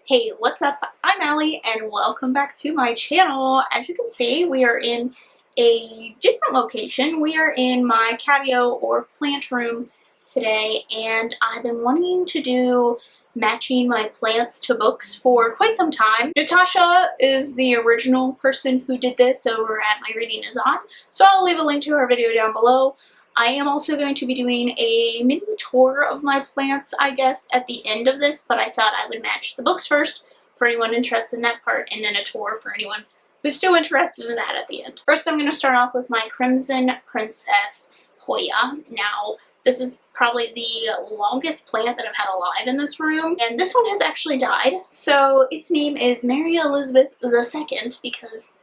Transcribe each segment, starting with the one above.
Hey, what's up? I'm Allie and welcome back to my channel. As you can see, we are in a different location. We are in my catio or plant room today, and I've been wanting to do matching my plants to books for quite some time. Natasha is the original person who did this over at My Reading Is On, so I'll leave a link to her video down below. I am also going to be doing a mini tour of my plants, I guess, at the end of this, but I thought I would match the books first for anyone interested in that part, and then a tour for anyone who's still interested in that at the end. First, I'm going to start off with my Crimson Princess Hoya. Now, this is probably the longest plant that I've had alive in this room, and this one has actually died, so its name is Mary Elizabeth II because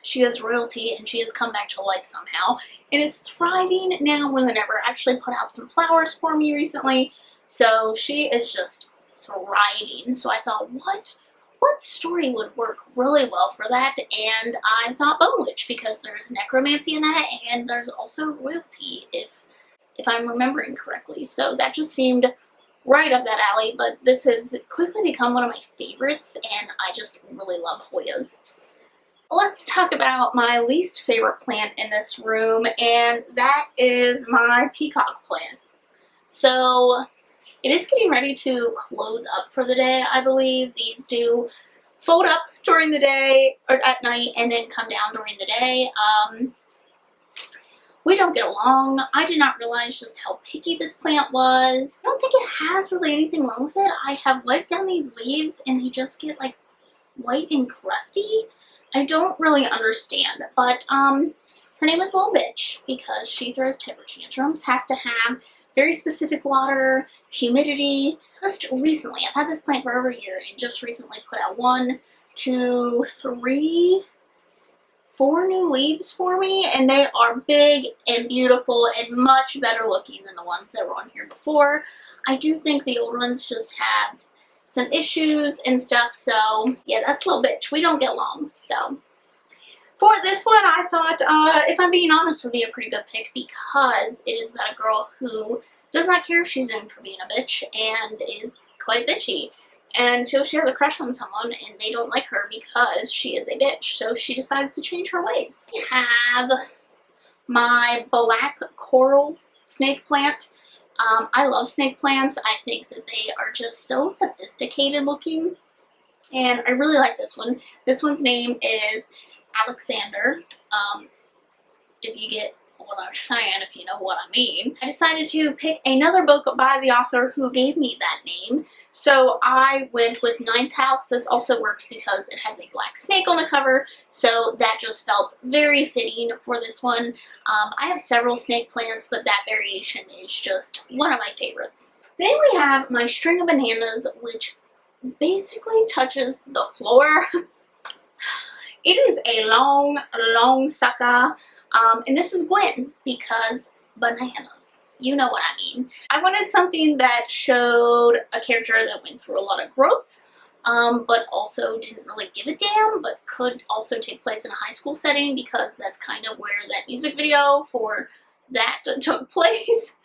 she is royalty and she has come back to life somehow. It is thriving now more than ever. Actually put out some flowers for me recently, so she is just thriving. So I thought, what story would work really well for that? And I thought Bone Witch, because there's necromancy in that, and there's also royalty, if I'm remembering correctly. So that just seemed right up that alley, but this has quickly become one of my favorites, and I just really love Hoyas. Let's talk about my least favorite plant in this room, and that is my peacock plant. So it is getting ready to close up for the day, I believe. These do fold up during the day or at night and then come down during the day. We don't get along. I did not realize just how picky this plant was. I don't think it has really anything wrong with it. I have wiped down these leaves and they just get like white and crusty. I don't really understand, but her name is Little Bitch because she throws temper tantrums, has to have very specific water, humidity. Just recently, I've had this plant for over a year, and just recently put out 1, 2, 3, 4 new leaves for me, and they are big and beautiful and much better looking than the ones that were on here before. I do think the old ones just have some issues and stuff, so yeah, that's Little Bitch. We don't get along. So for this one, I thought, if I'm being honest, would be a pretty good pick because it is about a girl who does not care if she's known for being a bitch and is quite bitchy until she has a crush on someone and they don't like her because she is a bitch, so she decides to change her ways. We have my black coral snake plant. I love snake plants. I think that they are just so sophisticated looking, and I really like this one. This one's name is Alexander. If you get what I'm saying, if you know what I mean. I decided to pick another book by the author who gave me that name, so I went with Ninth House. This also works because it has a black snake on the cover, so that just felt very fitting for this one. I have several snake plants, but that variation is just one of my favorites. Then we have my string of bananas, which basically touches the floor. It is a long sucker. And this is Gwen because bananas. You know what I mean. I wanted something that showed a character that went through a lot of growth, but also didn't really give a damn, but could also take place in a high school setting because that's kind of where that music video for that took place.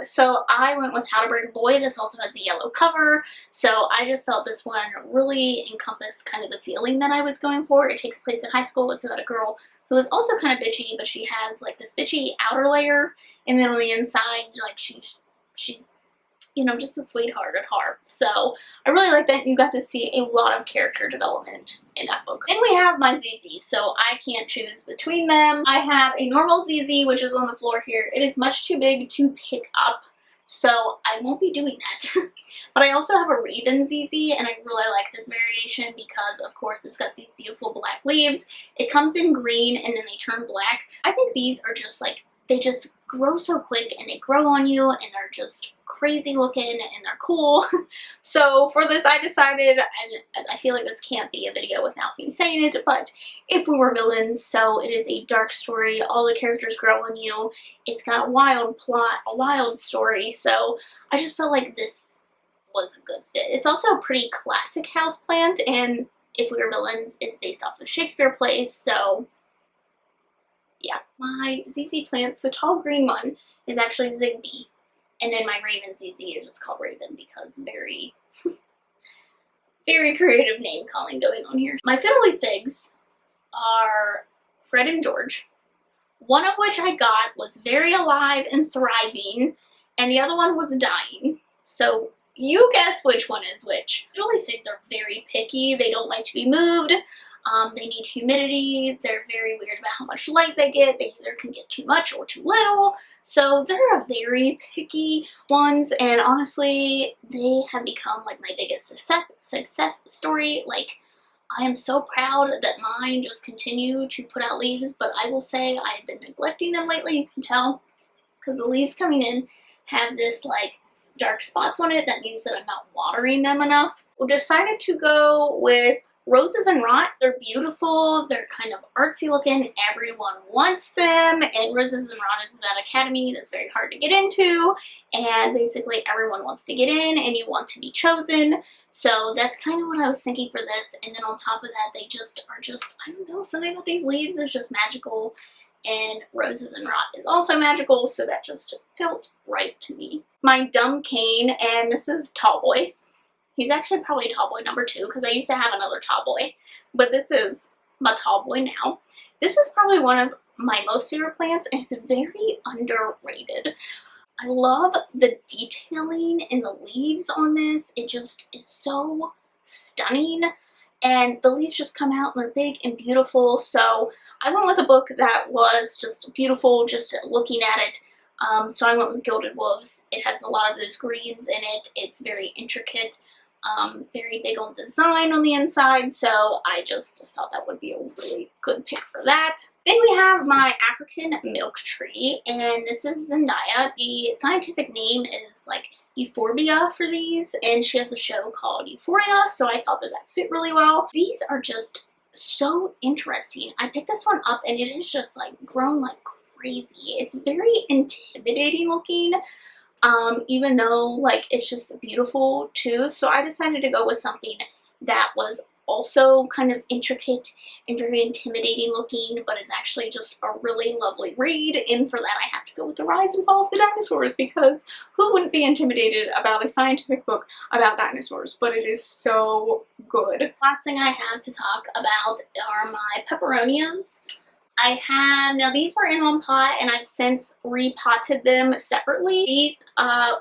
So I went with How to Break a Boy. This also has a yellow cover, so I just felt this one really encompassed kind of the feeling that I was going for. It takes place in high school. It's about a girl who is also kind of bitchy, but she has like this bitchy outer layer, and then on the inside, like she's you know, just a sweetheart at heart. So I really like that you got to see a lot of character development in that book. Then we have my ZZ, so I can't choose between them. I have a normal ZZ, which is on the floor here. It is much too big to pick up, so I won't be doing that. But I also have a Raven ZZ, and I really like this variation because, of course, it's got these beautiful black leaves. It comes in green, and then they turn black. I think these are just like, they just grow so quick and they grow on you and they're just crazy looking and they're cool. So for this I decided, and I feel like this can't be a video without me saying it, but If We Were Villains. So it is a dark story, all the characters grow on you, it's got a wild plot, a wild story, so I just felt like this was a good fit. It's also a pretty classic houseplant, and If We Were Villains is based off of Shakespeare plays, so yeah. My ZZ plants, the tall green one, is actually Zigbee. And then my Raven ZZ is just called Raven because very Very creative name calling going on here. My fiddly figs are Fred and George. One of which I got was very alive and thriving, and the other one was dying. So you guess which one is which. Fiddly figs are very picky. They don't like to be moved. They need humidity. They're very weird about how much light they get. They either can get too much or too little. So they're a very picky ones, and honestly, they have become like my biggest success story. Like, I am so proud that mine just continue to put out leaves, but I will say I've been neglecting them lately. You can tell because the leaves coming in have this like dark spots on it. That means that I'm not watering them enough. We decided to go with Roses and Rot. They're beautiful. They're kind of artsy looking. Everyone wants them. And Roses and Rot is that academy that's very hard to get into. And basically everyone wants to get in and you want to be chosen. So that's kind of what I was thinking for this. And then on top of that, they just are just, I don't know, something about these leaves is just magical. And Roses and Rot is also magical. So that just felt right to me. My dumb cane, and this is Tallboy. He's actually probably Tallboy number 2 because I used to have another Tallboy, but this is my Tallboy now. This is probably one of my most favorite plants, and it's very underrated. I love the detailing in the leaves on this. It just is so stunning, and the leaves just come out and they're big and beautiful. So I went with a book that was just beautiful just looking at it. So I went with Gilded Wolves. It has a lot of those greens in it. It's very intricate. Very big on design on the inside, so I just thought that would be a really good pick for that. Then we have my African milk tree, and this is Zendaya. The scientific name is like Euphorbia for these, and she has a show called Euphoria, so I thought that that fit really well. These are just so interesting. I picked this one up, and it is just like grown like crazy. It's very intimidating looking. Even though like it's just beautiful too. So I decided to go with something that was also kind of intricate and very intimidating looking, but is actually just a really lovely read. And for that I have to go with The Rise and Fall of the Dinosaurs, because who wouldn't be intimidated about a scientific book about dinosaurs? But it is so good. Last thing I have to talk about are my peperonias. I have, now these were in one pot and I've since repotted them separately. These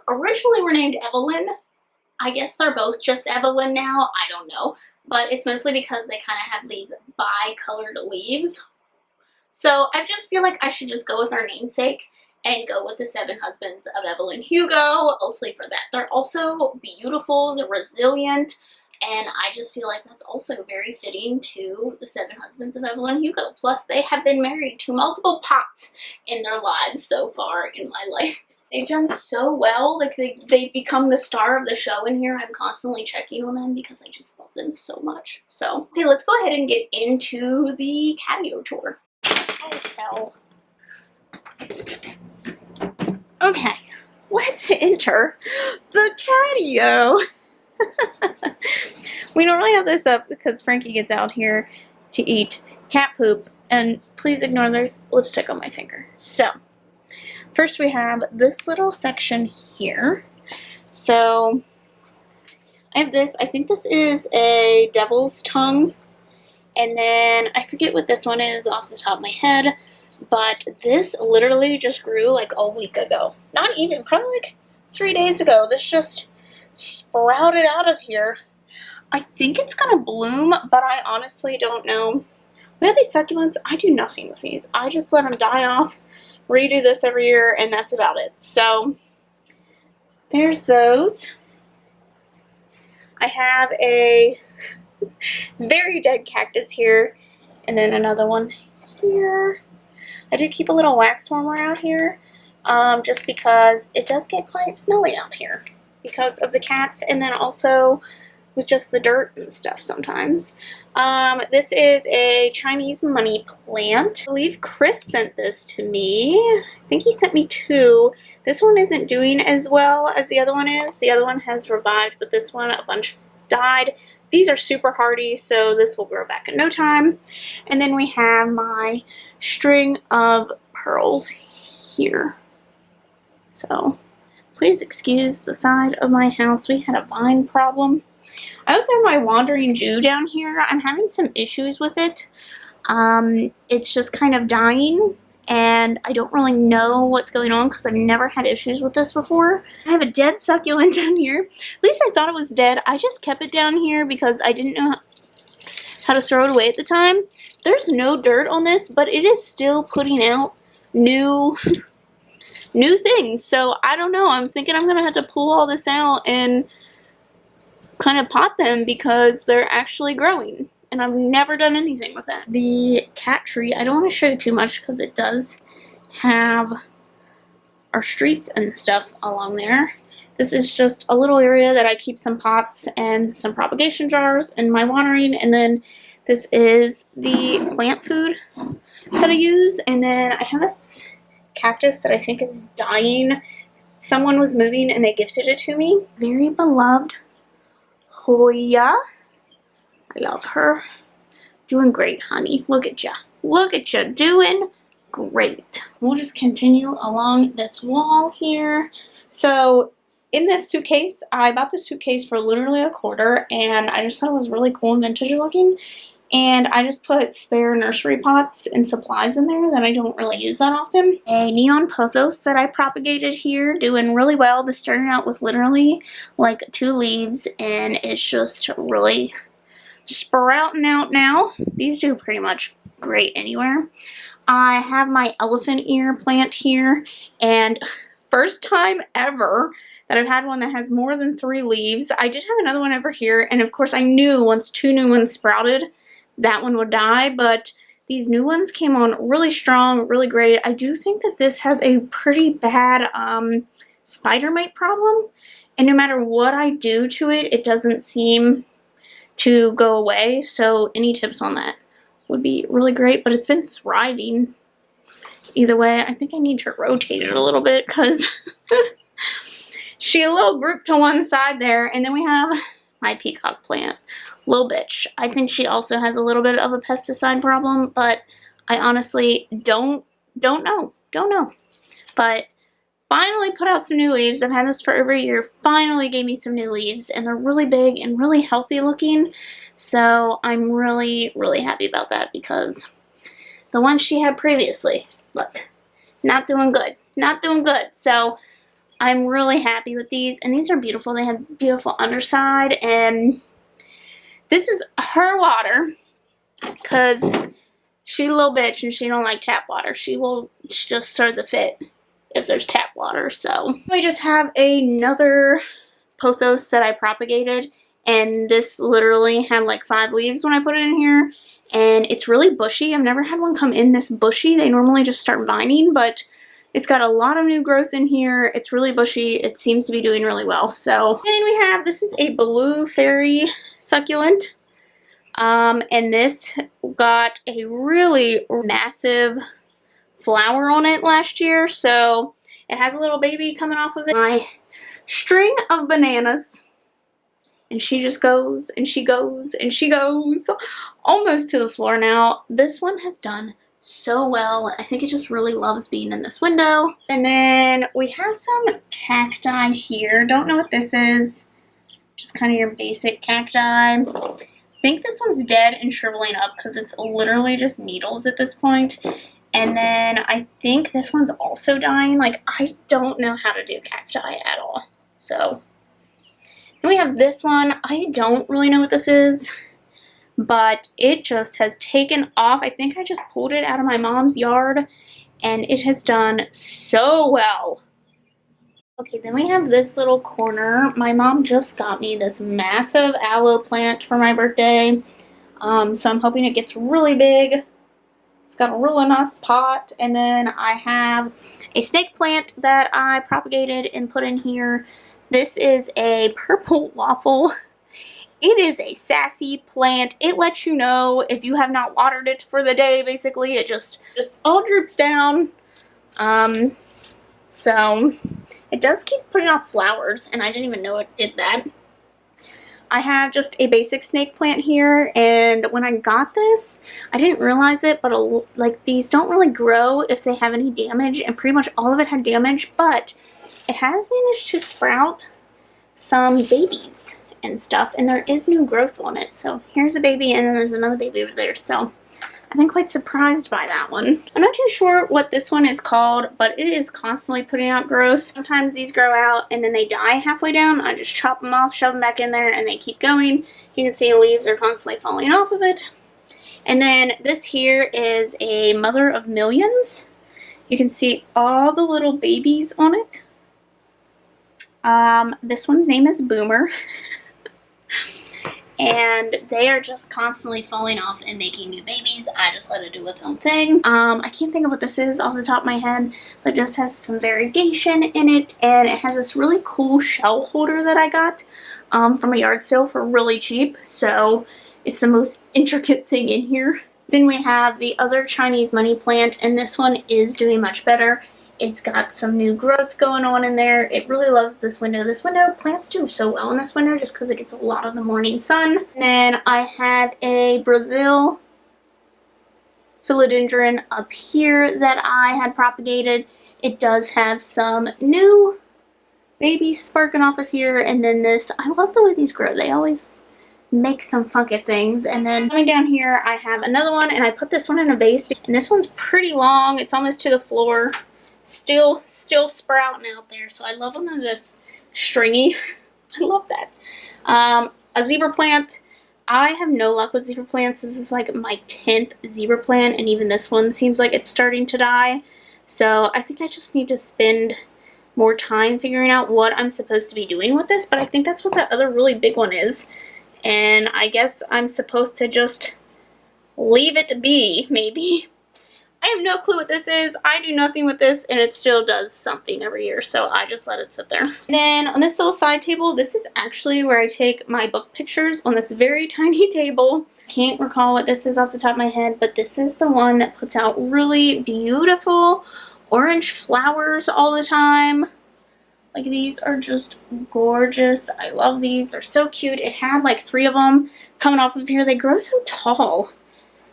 originally were named Evelyn. I guess they're both just Evelyn now, I don't know. But it's mostly because they kind of have these bi-colored leaves. So I just feel like I should just go with our namesake and go with the 7 Husbands of Evelyn Hugo, mostly for that. They're also beautiful, they're resilient. And I just feel like that's also very fitting to the 7 Husbands of Evelyn Hugo. Plus, they have been married to multiple pots in their lives so far in my life. They've done so well. Like, they've become the star of the show in here. I'm constantly checking on them because I just love them so much. So, okay, let's go ahead and get into the catio tour. Oh, hell. Okay, let's enter the catio. We normally have this up because Frankie gets out here to eat cat poop, and please ignore there's lipstick on my finger. So first we have this little section here. So I have this, I think this is a devil's tongue, and then I forget what this one is off the top of my head, but this literally just grew like a week ago. Not even, probably like 3 days ago. This just sprouted out of here. I think it's gonna bloom, but I honestly don't know. We have these succulents. I do nothing with these. I just let them die off, redo this every year, and that's about it. So there's those. I have a very dead cactus here, and then another one here. I do keep a little wax warmer out here, just because it does get quite smelly out here because of the cats, and then also with just the dirt and stuff sometimes. This is a Chinese money plant. I believe Chris sent this to me. I think he sent me 2. This one isn't doing as well as the other one is. The other one has revived, but this one, a bunch died. These are super hardy, so this will grow back in no time. And then we have my string of pearls here. So please excuse the side of my house. We had a vine problem. I also have my Wandering Jew down here. I'm having some issues with it. It's just kind of dying, and I don't really know what's going on because I've never had issues with this before. I have a dead succulent down here. At least I thought it was dead. I just kept it down here because I didn't know how to throw it away at the time. There's no dirt on this, but it is still putting out new things. So I don't know. I'm thinking I'm gonna have to pull all this out and kind of pot them because they're actually growing, and I've never done anything with that. The cat tree, I don't want to show you too much because it does have our streets and stuff along there. This is just a little area that I keep some pots and some propagation jars and my watering, and then this is the plant food that I use, and then I have this cactus that I think is dying. Someone was moving and they gifted it to me. Very beloved Hoya. I love her. Doing great, honey. Look at ya. Look at ya. Doing great. We'll just continue along this wall here. So in this suitcase, I bought this suitcase for literally $1.25, and I just thought it was really cool and vintage looking. And I just put spare nursery pots and supplies in there that I don't really use that often. A neon pothos that I propagated here, doing really well. This started out with literally like 2 leaves, and it's just really sprouting out now. These do pretty much great anywhere. I have my elephant ear plant here, and first time ever that I've had one that has more than 3 leaves. I did have another one over here, and of course I knew once 2 new ones sprouted, that one would die, but these new ones came on really strong, really great. I do think that this has a pretty bad spider mite problem, and no matter what I do to it, it doesn't seem to go away, so any tips on that would be really great, but it's been thriving either way. I think I need to rotate it a little bit because she's a little grouped to one side there. And then we have my peacock plant, Little Bitch. I think she also has a little bit of a pesticide problem, but I honestly don't know. But finally put out some new leaves. I've had this for over a year. Finally gave me some new leaves, and they're really big and really healthy looking. So I'm really, really happy about that because the ones she had previously, look, not doing good. Not doing good. So I'm really happy with these, and these are beautiful. They have beautiful underside, and this is her water because she's a little bitch and she don't like tap water. She just throws a fit if there's tap water. So we just have another pothos that I propagated, and this literally had like 5 leaves when I put it in here, and it's really bushy. I've never had one come in this bushy. They normally just start vining, but it's got a lot of new growth in here. It's really bushy. It seems to be doing really well. So then we have, this is a blue fairy succulent. And this got a really massive flower on it last year. So it has a little baby coming off of it. My string of bananas. And she just goes and she goes and she goes almost to the floor now. This one has done so well. I think it just really loves being in this window. And then we have some cacti here. Don't know what this is. Just kind of your basic cacti. I think this one's dead and shriveling up because it's literally just needles at this point. And then I think this one's also dying. Like, I don't know how to do cacti at all. So, then we have this one. I don't really know what this is, but it just has taken off. I think I just pulled it out of my mom's yard, and it has done so well. Okay, then we have this little corner. My mom just got me this massive aloe plant for my birthday, so I'm hoping it gets really big. It's got a really nice pot, and then I have a snake plant that I propagated and put in here. This is a purple waffle. It is a sassy plant. It lets you know if you have not watered it for the day, basically. It just all droops down. So it does keep putting off flowers, and I didn't even know it did that. I have just a basic snake plant here, and when I got this, I didn't realize it, but like these don't really grow if they have any damage, and pretty much all of it had damage, but it has managed to sprout some babies. and stuff, and there is new growth on it. So here's a baby, and then there's another baby over there. So I've been quite surprised by that one. I'm not too sure what this one is called, but it is constantly putting out growth. Sometimes these grow out and then they die halfway down. I just chop them off, shove them back in there, and they keep going. You can see the leaves are constantly falling off of it. And then this here is a mother of millions. You can see all the little babies on it. This one's name is Boomer. And they are just constantly falling off and making new babies. I just let it do its own thing. I can't think of what this is off the top of my head, but it just has some variegation in it, and it has this really cool shell holder that I got from a yard sale for really cheap. So it's the most intricate thing in here. Then we have the other Chinese money plant, and this one is doing much better. It's got some new growth going on in there. It really loves this window. This window, plants do so well in this window just because it gets a lot of the morning sun. And then I have a Brazil philodendron up here that I had propagated. It does have some new babies sparking off of here. And then this, I love the way these grow. They always make some funky things. And then coming down here, I have another one, and I put this one in a vase. And this one's pretty long. It's almost to the floor. Still sprouting out there. So I love when they're this stringy. I love that. A zebra plant. I have no luck with zebra plants. This is like my 10th zebra plant, and even this one seems like it's starting to die. So I think I just need to spend more time figuring out what I'm supposed to be doing with this, but I think that's what that other really big one is. And I guess I'm supposed to just leave it to be, maybe. I have no clue what this is. I do nothing with this, and it still does something every year, so I just let it sit there. And then on this little side table, this is actually where I take my book pictures on this very tiny table. I can't recall what this is off the top of my head, but this is the one that puts out really beautiful orange flowers all the time. Like, these are just gorgeous. I love these. They're so cute. It had like 3 of them coming off of here. They grow so tall.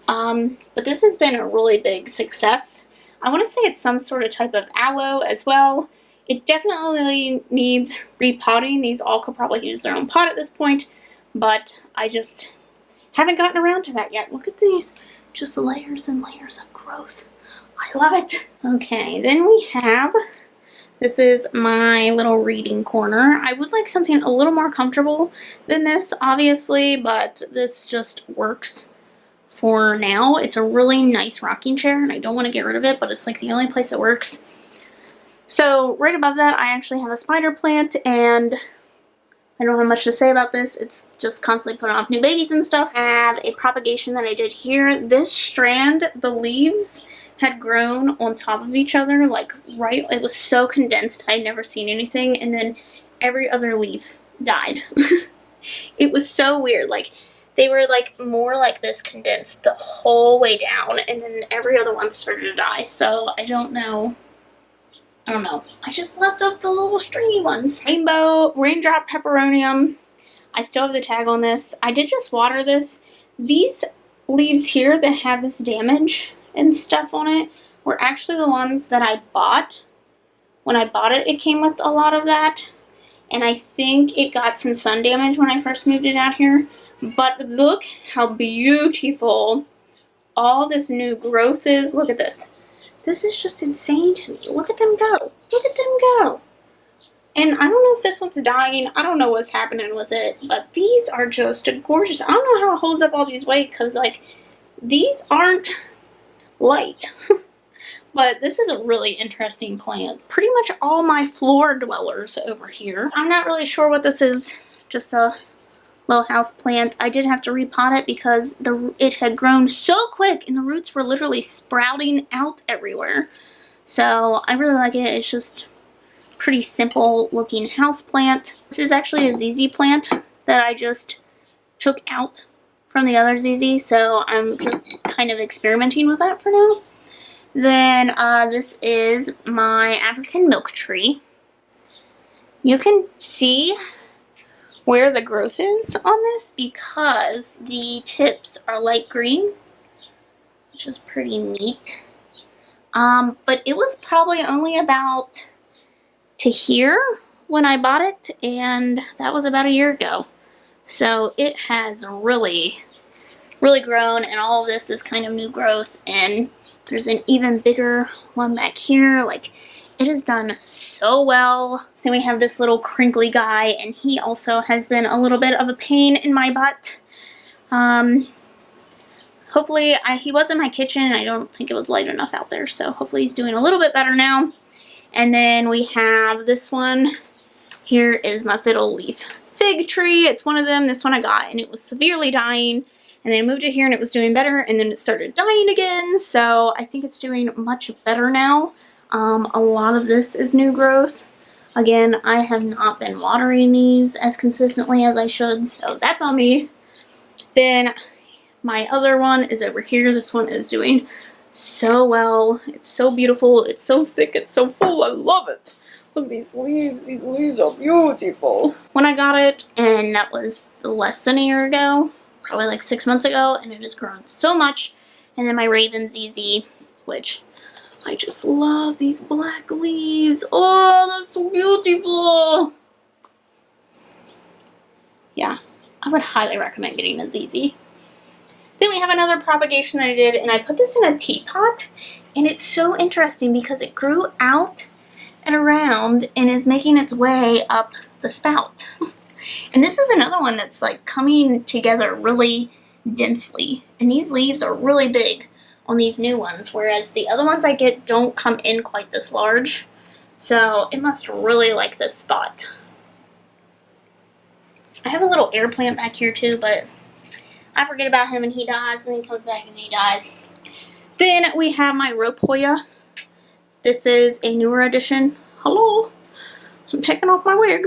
But this has been a really big success. I want to say it's some sort of type of aloe as well. It definitely needs repotting. These all could probably use their own pot at this point, but I just haven't gotten around to that yet. Look at these, just layers and layers of growth. I love it. Okay, then we have, this is my little reading corner. I would like something a little more comfortable than this, obviously, but this just works for now. It's a really nice rocking chair, and I don't want to get rid of it, but it's like the only place it works. So right above that, I actually have a spider plant, and I don't have much to say about this. It's just constantly putting off new babies and stuff. I have a propagation that I did here. This strand, the leaves had grown on top of each other, like right, it was so condensed. I'd never seen anything, and then every other leaf died. It was so weird. Like, they were like more like this condensed the whole way down, and then every other one started to die. So I don't know. I just love the little stringy ones. Rainbow, raindrop peperonium. I still have the tag on this. I did just water this. These leaves here that have this damage and stuff on it were actually the ones that I bought. When I bought it, it came with a lot of that. And I think it got some sun damage when I first moved it out here. But look how beautiful all this new growth is. Look at this. This is just insane to me. Look at them go. Look at them go. And I don't know if this one's dying. I don't know what's happening with it. But these are just gorgeous. I don't know how it holds up all these weight, because, like, these aren't light. But this is a really interesting plant. Pretty much all my floor dwellers over here. I'm not really sure what this is. Just a little house plant. I did have to repot it because it had grown so quick and the roots were literally sprouting out everywhere. So I really like it. It's just pretty simple looking house plant. This is actually a ZZ plant that I just took out from the other ZZ, so I'm just kind of experimenting with that for now. Then this is my African milk tree. You can see where the growth is on this because the tips are light green, which is pretty neat. But it was probably only about to here when I bought it, and that was about a year ago. So it has really, really grown, and all of this is kind of new growth, and there's an even bigger one back here. Like, it has done so well. Then we have this little crinkly guy, and he also has been a little bit of a pain in my butt. Hopefully, he was in my kitchen, and I don't think it was light enough out there, so hopefully he's doing a little bit better now. And then we have this one. Here is my fiddle leaf fig tree. It's one of them. This one I got, and it was severely dying. And then I moved it here, and it was doing better, and then it started dying again. So I think it's doing much better now. A lot of this is new growth. Again, I have not been watering these as consistently as I should, so that's on me. Then my other one is over here. This one is doing so well. It's so beautiful. It's so thick. It's so full. I love it. Look at these leaves. These leaves are beautiful. When I got it, and that was less than a year ago, probably like 6 months ago, and it has grown so much. And then my Raven ZZ, which I just love these black leaves. Oh, that's so beautiful. Yeah, I would highly recommend getting a ZZ. Then we have another propagation that I did, and I put this in a teapot, and it's so interesting because it grew out and around and is making its way up the spout. And this is another one that's like coming together really densely, and these leaves are really big on these new ones, whereas the other ones I get don't come in quite this large. So it must really like this spot. I have a little air plant back here too, but I forget about him and he dies, and he comes back and he dies. Then we have my rope Hoya. This is a newer edition. Hello, I'm taking off my wig,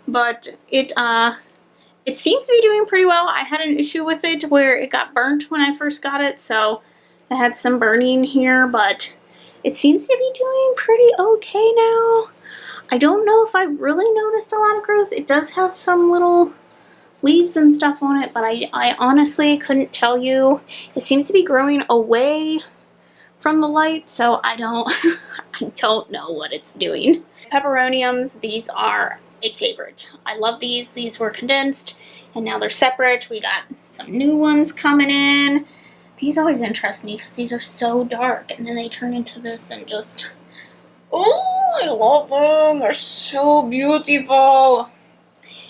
but it seems to be doing pretty well. I had an issue with it where it got burnt when I first got it, so I had some burning here, but it seems to be doing pretty okay now. I don't know if I really noticed a lot of growth. It does have some little leaves and stuff on it, but I honestly couldn't tell you. It seems to be growing away from the light, so I don't know what it's doing. Peperoniums, these are a favorite. I love these. These were condensed, and now they're separate. We got some new ones coming in. These always interest me because these are so dark, and then they turn into this and just, oh, I love them. They're so beautiful.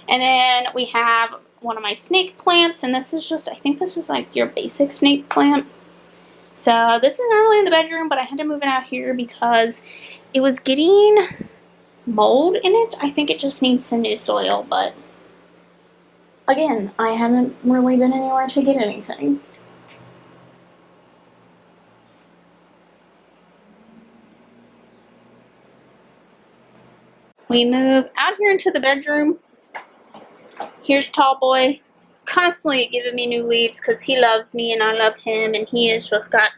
And then we have one of my snake plants, and this is just, I think this is like your basic snake plant. So this is normally in the bedroom, but I had to move it out here because it was getting mold in it. I think it just needs some new soil, but again, I haven't really been anywhere to get anything. We move out here into the bedroom. Here's Tall Boy, constantly giving me new leaves because he loves me and I love him, and he has just got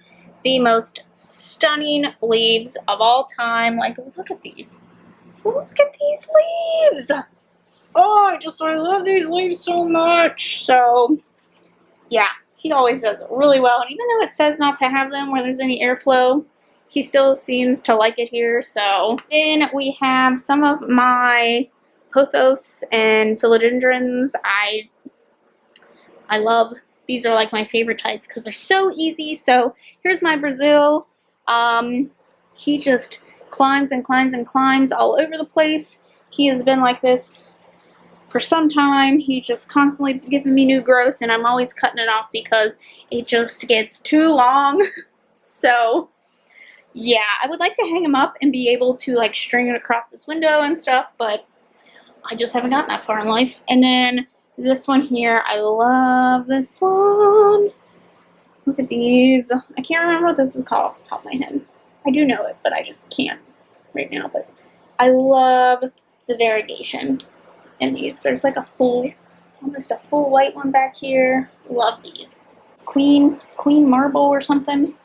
the most stunning leaves of all time. Like, look at these. Look at these leaves. Oh, I love these leaves so much. So, yeah, he always does it really well. And even though it says not to have them where there's any airflow, he still seems to like it here. So then we have some of my pothos and philodendrons. I love, these are like my favorite types because they're so easy. So here's my Brazil. He just climbs and climbs and climbs all over the place. He has been like this for some time. He's just constantly giving me new growth, and I'm always cutting it off because it just gets too long. So yeah, I would like to hang him up and be able to like string it across this window and stuff, but I just haven't gotten that far in life. And then this one here, I love this one. Look at these. I can't remember what this is called off the top of my head. I do know it, but I just can't right now. But I love the variegation in these. There's like a full, almost a full white one back here. Love these. Queen Marble or something.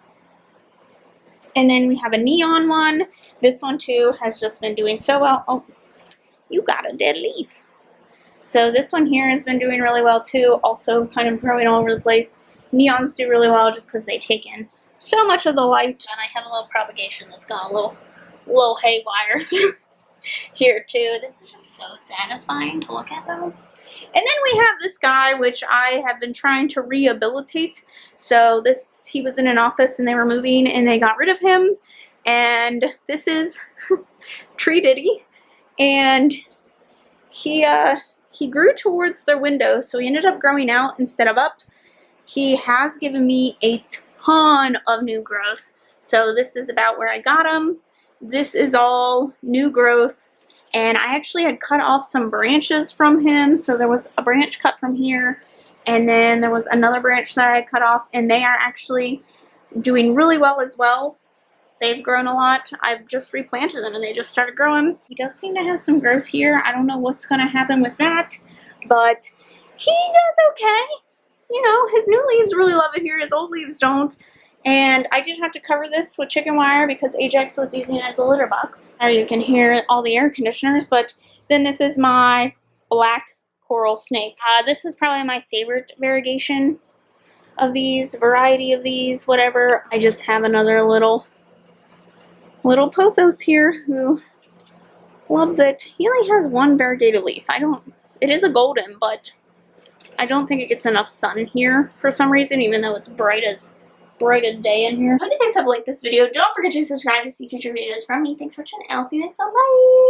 And then we have a neon one. This one too has just been doing so well. Oh, you got a dead leaf. So this one here has been doing really well too. Also kind of growing all over the place. Neons do really well just because they take in so much of the light. And I have a little propagation that's gone a little haywire through here too. This is just so satisfying to look at though. And then we have this guy, which I have been trying to rehabilitate. So he was in an office and they were moving and they got rid of him. And this is Tree Diddy. And he grew towards their window, so he ended up growing out instead of up. He has given me a ton of new growth. So this is about where I got him. This is all new growth. And I actually had cut off some branches from him. So there was a branch cut from here. And then there was another branch that I had cut off. And they are actually doing really well as well. They've grown a lot. I've just replanted them and they just started growing. He does seem to have some growth here. I don't know what's going to happen with that. But he does okay. You know, his new leaves really love it here. His old leaves don't. And I did have to cover this with chicken wire because Ajax was using it as a litter box. There you can hear all the air conditioners. But then this is my black coral snake. This is probably my favorite variegation of these, variety of these, whatever. I just have another little pothos here who loves it. He only has one variegated leaf. It is a golden, but I don't think it gets enough sun here for some reason, even though it's bright as day in here. I hope you guys have liked this video. Don't forget to subscribe to see future videos from me. Thanks for watching. I'll see you next time. Bye!